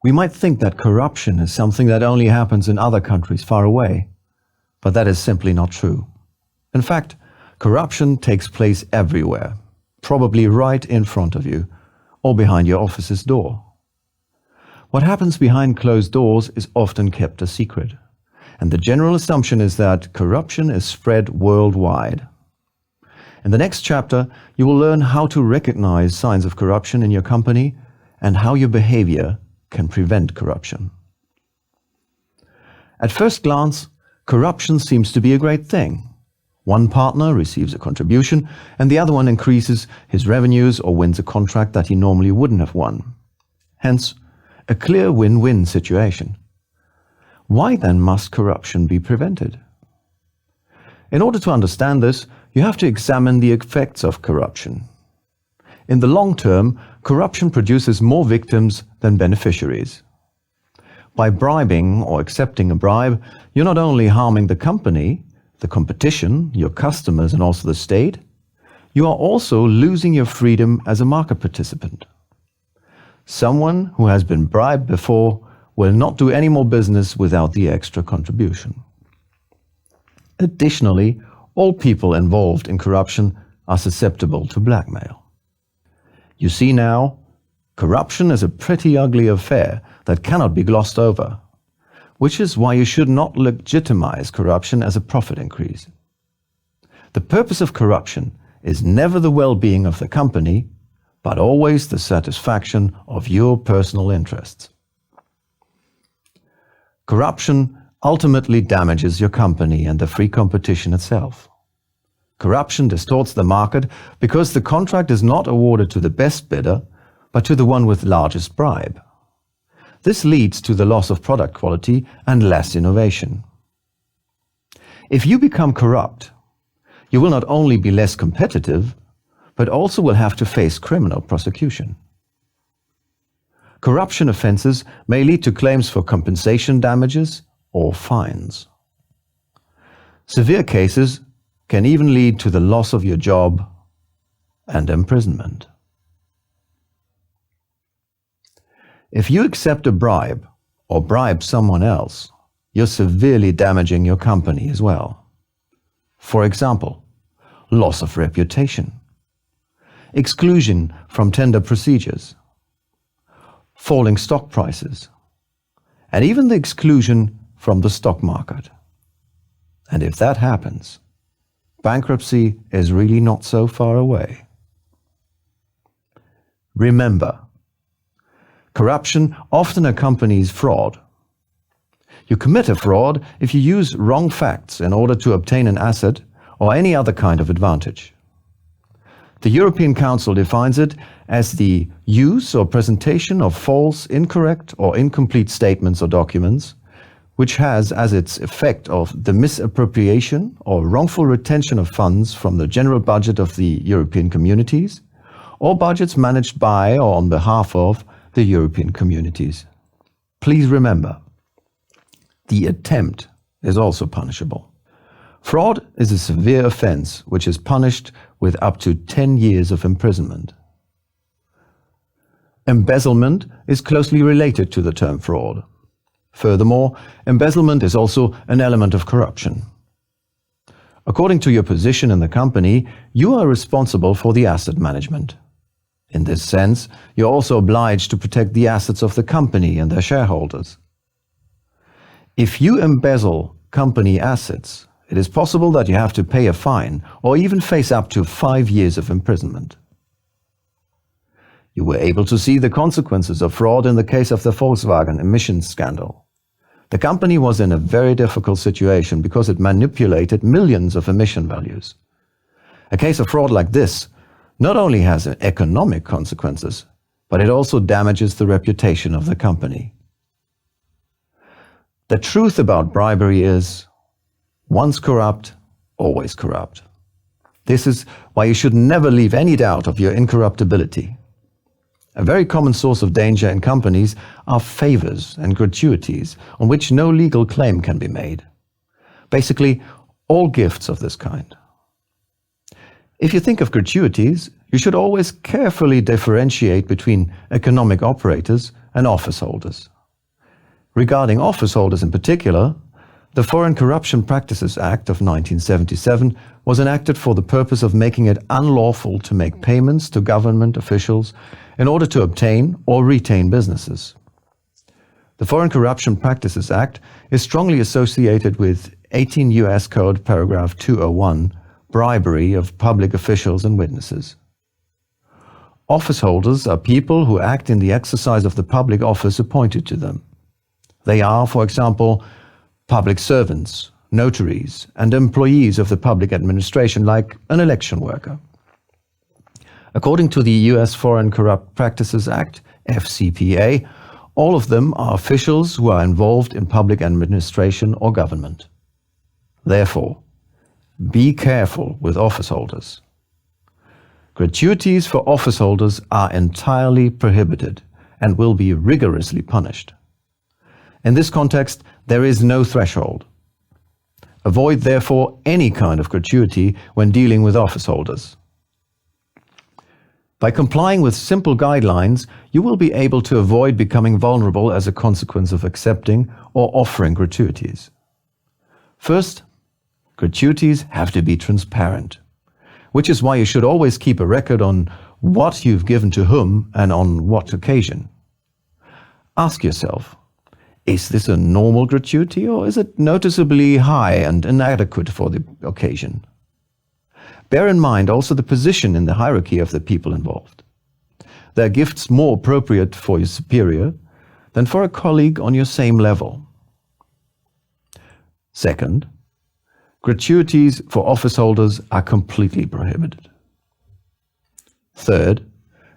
We might think that corruption is something that only happens in other countries far away, but that is simply not true. In fact, corruption takes place everywhere, probably right in front of you or behind your office's door. What happens behind closed doors is often kept a secret, and the general assumption is that corruption is spread worldwide. In the next chapter, you will learn how to recognize signs of corruption in your company and how your behavior can prevent corruption. At first glance, corruption seems to be a great thing. One partner receives a contribution and the other one increases his revenues or wins a contract that he normally wouldn't have won. Hence, a clear win-win situation. Why then must corruption be prevented? In order to understand this, you have to examine the effects of corruption. In the long term, corruption produces more victims than beneficiaries. By bribing or accepting a bribe, you're not only harming the company, the competition, your customers, and also the state, you are also losing your freedom as a market participant. Someone who has been bribed before will not do any more business without the extra contribution. Additionally, all people involved in corruption are susceptible to blackmail. You see now, corruption is a pretty ugly affair that cannot be glossed over, which is why you should not legitimize corruption as a profit increase. The purpose of corruption is never the well-being of the company, but always the satisfaction of your personal interests. Corruption ultimately damages your company and the free competition itself. Corruption distorts the market because the contract is not awarded to the best bidder, but to the one with largest bribe. This leads to the loss of product quality and less innovation. If you become corrupt, you will not only be less competitive, but also will have to face criminal prosecution. Corruption offenses may lead to claims for compensation damages or fines. Severe cases can even lead to the loss of your job and imprisonment. If you accept a bribe or bribe someone else, you're severely damaging your company as well. For example, loss of reputation, exclusion from tender procedures, falling stock prices, and even the exclusion from the stock market. And if that happens, bankruptcy is really not so far away. Remember, corruption often accompanies fraud. You commit a fraud if you use wrong facts in order to obtain an asset or any other kind of advantage. The European Council defines it as the use or presentation of false, incorrect, or incomplete statements or documents, which has as its effect of the misappropriation or wrongful retention of funds from the general budget of the European communities, or budgets managed by or on behalf of the European communities. Please remember, the attempt is also punishable. Fraud is a severe offense which is punished with up to 10 years of imprisonment. Embezzlement is closely related to the term fraud. Furthermore, embezzlement is also an element of corruption. According to your position in the company, you are responsible for the asset management. In this sense, you're also obliged to protect the assets of the company and their shareholders. If you embezzle company assets, it is possible that you have to pay a fine or even face up to 5 years of imprisonment. You were able to see the consequences of fraud in the case of the Volkswagen emissions scandal. The company was in a very difficult situation because it manipulated millions of emission values. A case of fraud like this not only has economic consequences, but it also damages the reputation of the company. The truth about bribery is, once corrupt, always corrupt. This is why you should never leave any doubt of your incorruptibility. A very common source of danger in companies are favors and gratuities on which no legal claim can be made. Basically, all gifts of this kind. If you think of gratuities, you should always carefully differentiate between economic operators and office holders. Regarding office holders in particular, the Foreign Corruption Practices Act of 1977 was enacted for the purpose of making it unlawful to make payments to government officials in order to obtain or retain businesses. The Foreign Corruption Practices Act is strongly associated with 18 U.S. Code paragraph 201, bribery of public officials and witnesses. Office holders are people who act in the exercise of the public office appointed to them. They are, for example, public servants, notaries, and employees of the public administration, like an election worker. According to the U.S. Foreign Corrupt Practices Act, FCPA, all of them are officials who are involved in public administration or government. Therefore, be careful with office holders. Gratuities for office holders are entirely prohibited and will be rigorously punished. In this context, there is no threshold. Avoid, therefore, any kind of gratuity when dealing with office holders. By complying with simple guidelines, you will be able to avoid becoming vulnerable as a consequence of accepting or offering gratuities. First, gratuities have to be transparent, which is why you should always keep a record on what you've given to whom and on what occasion. Ask yourself, is this a normal gratuity or is it noticeably high and inadequate for the occasion? Bear in mind also the position in the hierarchy of the people involved. There are gifts more appropriate for your superior than for a colleague on your same level. Second, gratuities for office holders are completely prohibited. Third,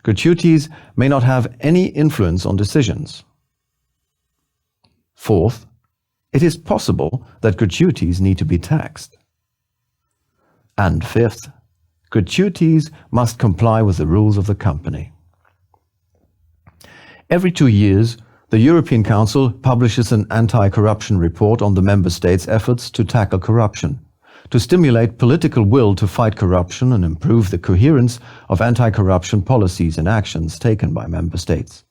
gratuities may not have any influence on decisions. Fourth, it is possible that gratuities need to be taxed. And fifth, gratuities must comply with the rules of the company. Every 2 years, the European Council publishes an anti-corruption report on the member states' efforts to tackle corruption, to stimulate political will to fight corruption and improve the coherence of anti-corruption policies and actions taken by member states.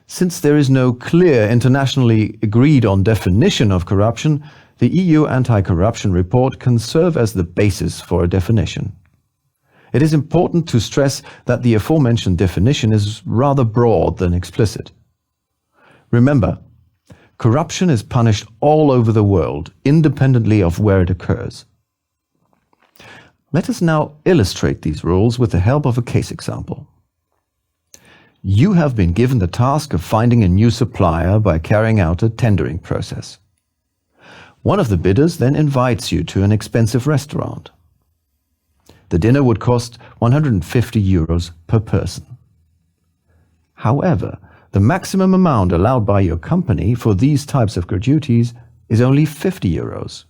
Since there is no clear internationally agreed on definition of corruption, the EU anti-corruption report can serve as the basis for a definition. It is important to stress that the aforementioned definition is rather broad than explicit. Remember, corruption is punished all over the world, independently of where it occurs. Let us now illustrate these rules with the help of a case example. You have been given the task of finding a new supplier by carrying out a tendering process. One of the bidders then invites you to an expensive restaurant. The dinner would cost 150 euros per person. However, the maximum amount allowed by your company for these types of gratuities is only 50 euros.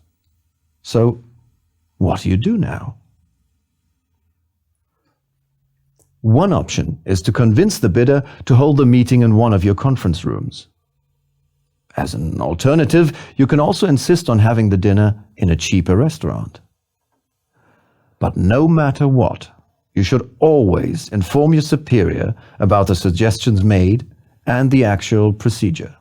So, what do you do now? One option is to convince the bidder to hold the meeting in one of your conference rooms. As an alternative, you can also insist on having the dinner in a cheaper restaurant. But no matter what, you should always inform your superior about the suggestions made and the actual procedure.